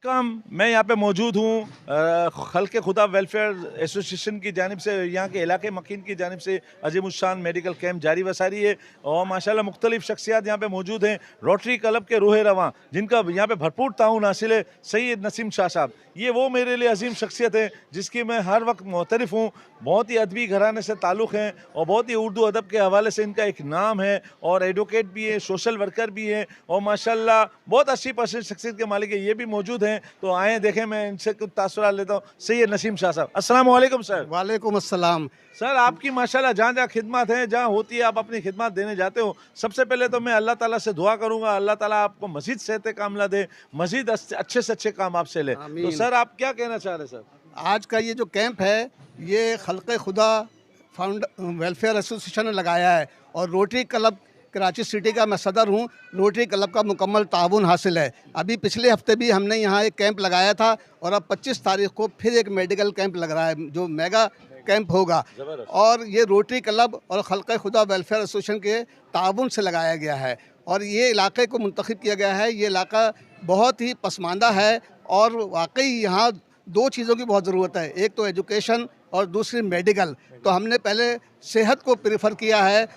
Welcome. मैं यहाँ पे मौजूद हूँ खल्क़े खुदा वेलफेयर एसोसिएशन की जानिब से, यहाँ के इलाके मकीन की जानिब से अजीमुशान मेडिकल कैंप जारी वसारी है और माशाल्लाह मुख्तलिफ शख्सियात यहाँ पे मौजूद हैं। रोटरी क्लब के रूह रवां जिनका यहाँ पे भरपूर ताउन हासिल है, सैयद नसीम शाह साहब, ये वो मेरे लिए अजीम शख्सियत है जिसकी मैं हर वक्त मोतरफ़ हूँ। बहुत ही अदबी घराने से ताल्लुक़ हैं और बहुत ही उर्दू अदब के हवाले से इनका एक नाम है और एडवोकेट भी है, सोशल वर्कर भी है और माशाल्लाह बहुत 80% शख्सियत के मालिक है, ये भी मौजूद हैं। तो आए देखें, मैं इनसे कुछ तासुरात लेता हूँ। सैयद नसीम शाह साहब, अस्सलाम वालेकुम सर। वालेकुम अस्सलाम। सर आपकी माशाल्लाह जहाँ जहाँ खिदमत है, जहाँ होती है आप अपनी खिदमत देने जाते हो। सबसे पहले तो मैं अल्लाह ताला से दुआ करूँगा, अल्लाह ताला आपको मज़ीद सेहत कामला दे, मज़ीद अच्छे से अच्छे काम आपसे ले। तो सर आप क्या कहना चाह रहे हैं सर? आज का ये जो कैंप है, ये खल्क़े खुदा वेलफेयर एसोसिएशन ने लगाया है और रोटरी क्लब कराची सिटी का मैं सदर हूँ। रोटरी क्लब का मुकम्मल ताउन हासिल है। अभी पिछले हफ्ते भी हमने यहाँ एक कैंप लगाया था और अब 25 तारीख को फिर एक मेडिकल कैंप लग रहा है जो मेगा कैंप होगा और ये रोटरी क्लब और खल्क़े खुदा वेलफेयर एसोसिएशन के ताउन से लगाया गया है और ये इलाके को मुंतखब किया गया है। ये इलाका बहुत ही पसमानदा है और वाकई यहाँ दो चीज़ों की बहुत ज़रूरत है, एक तो एजुकेशन और दूसरी मेडिकल। तो हमने पहले सेहत को प्रेफर किया है।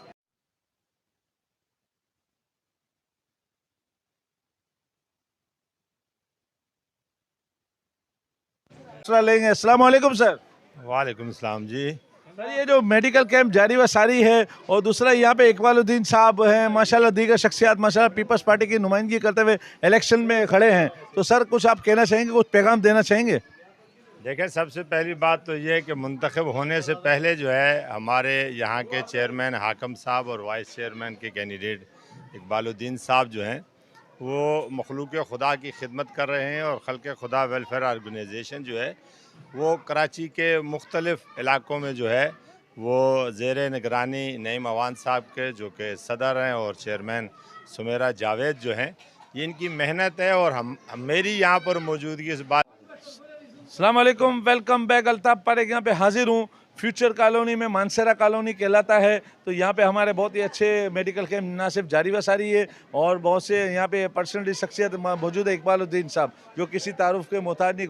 लेंगे। अस्सलाम वालेकुम सर। वालेकुम सलाम जी। सर ये जो मेडिकल कैंप जारी व सारी है और दूसरा यहाँ पे इकबालुद्दीन साहब हैं, माशाल्लाह दीगर शख्सियात माशाल्लाह पीपल्स पार्टी की नुमाइंदगी करते हुए इलेक्शन में खड़े हैं। तो सर कुछ आप कहना चाहेंगे, कुछ पैगाम देना चाहेंगे? देखिए, सबसे पहली बात तो ये है कि मुंतखब होने से पहले जो है हमारे यहाँ के चेयरमैन हाकम साहब और वाइस चेयरमैन के कैंडिडेट इकबालुद्दीन साहब जो हैं वो मखलूक खुदा की खिदमत कर रहे हैं और खल्क़े खुदा वेलफेयर ऑर्गेनाइजेशन जो है वो कराची के मुख्तलिफ़ इलाकों में जो है वो ज़ेर निगरानी नईम अवान साहब के जो कि सदर हैं और चेयरमैन सुमेरा जावेद जो हैं, ये इनकी मेहनत है और हम मेरी यहाँ पर मौजूदगी इस बात। अस्सलाम वालेकुम, वेलकम बैक। अल्ताफ़ पारेख यहाँ पे हाजिर हूँ। फ्यूचर कॉलोनी में मानसरा कॉलोनी कहलाता है। तो यहाँ पे हमारे बहुत ही अच्छे मेडिकल कैंप ना सिर्फ जारी वसारी है और बहुत से यहाँ पे पर्सनली शख्सियत मौजूद है। इकबालुद्दीन साहब जो किसी तारुफ के मोहताज नहीं,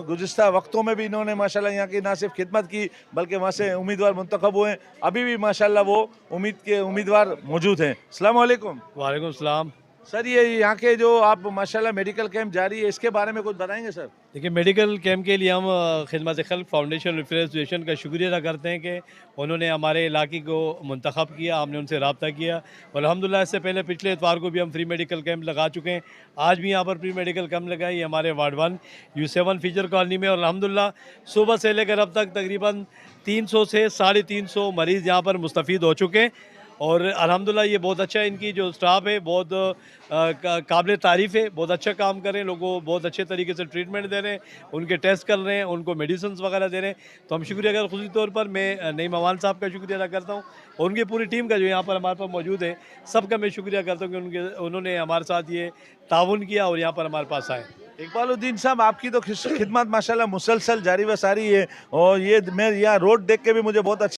गुज़िश्ता वक्तों में भी इन्होंने माशाल्लाह यहाँ की ना सिर्फ खिदमत की बल्कि वहाँ से उम्मीदवार मुंतखब हुए। अभी भी माशाल्लाह वो उम्मीदवार मौजूद हैं। अस्सलाम वालेकुम। वालेकुम सलाम। सर ये यहाँ के जो आप माशाल्लाह मेडिकल कैंप जारी है, इसके बारे में कुछ बताएंगे सर? देखिए, मेडिकल कैंप के लिए हम खिदमत खल्क़ फाउंडेशन वेलफेयर एसोसिएशन का शुक्रिया अदा करते हैं कि उन्होंने हमारे इलाके को मुंतखब किया, हमने उनसे रब्ता किया और अल्हम्दुलिल्लाह इससे पहले पिछले इतवार को भी हम फ्री मेडिकल कैंप लगा चुके हैं। आज भी यहाँ पर फ्री मेडिकल कैंप लगाई हमारे वार्ड 1 U7 फीचर कॉलोनी में और अल्हम्दुलिल्लाह सुबह से लेकर अब तक तकरीबन 300 से 350 मरीज़ यहाँ पर मुस्तफ़ीद हो चुके हैं और अल्हम्दुलिल्लाह ये बहुत अच्छा है। इनकी जो स्टाफ है बहुत काबिल तारीफ़ है, बहुत अच्छा काम कर रहे हैं, लोगों को बहुत अच्छे तरीके से ट्रीटमेंट दे रहे हैं, उनके टेस्ट कर रहे हैं, उनको मेडिसिन वगैरह दे रहे हैं। तो हम शुक्रिया अगर खुशी तौर पर मैं नईम अवान साहब का शुक्रिया अदा करता हूँ और उनकी पूरी टीम का जो यहाँ पर हमारे पास मौजूद है सबका मैं शुक्रिया करता हूँ कि उन्होंने हमारे साथ ये ताउन किया और यहाँ पर हमारे पास आए। इकबालुद्दीन साहब आपकी तो खिदमत माशाल्लाह मुसलसल जारी व सारी है और ये मैं यहाँ रोड देख के भी मुझे बहुत अच्छा